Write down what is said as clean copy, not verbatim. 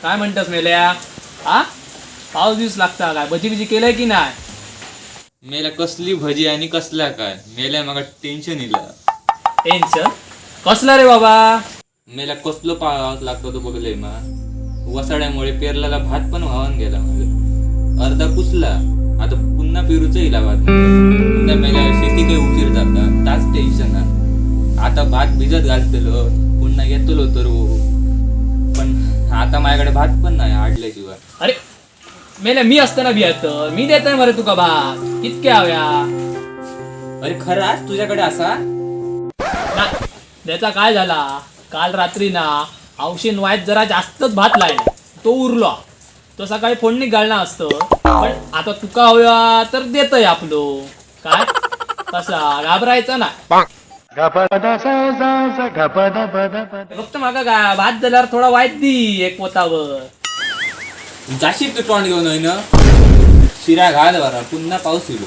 काय म्हणतास मेल्या? हा पाऊस दिवस लागता काय भजी बिजी केलंय की नाही? मेला कसली भजी आणि कसला काय मेल्या मग टेन्शन इला. टेन्शन कसला रे बाबा? मेला कसलो पाऊस लागतो तो बघले मा वसाड्यामुळे पेरलेला भात पण वाहून गेला माझं अर्धा पुसला. आता पुन्हा पेरूचा इला भात पुन्हा मेला शेती काही उशीर जाता ताच टेन्शन आहे. आता भात भिजत घालतलो पुन्हा येतलो तर पण आता माझ्याकडे भात पण नाही आडल्याशिवाय. अरे मेल्या मी असताना बियात मी देतोय मरे तुका भात कितके हव्या? अरे खरंच तुझ्याकडे असा? ना त्याचा काय झाला काल रात्री ना औषध वाईट जरा जास्तच भात लायला तो उरला. तो सकाळी फोडणी घालणं असतं पण आता तुका हव्या तर देतय आपलो काय कसा घाबरायचा ना. फक्त मागा काय भात झाल्यावर थोडा वाईट दी एक पोतावर. जाशील तू तोंड घेऊन होईन शिरा घाल बरा पुन्हा पाऊस येईल.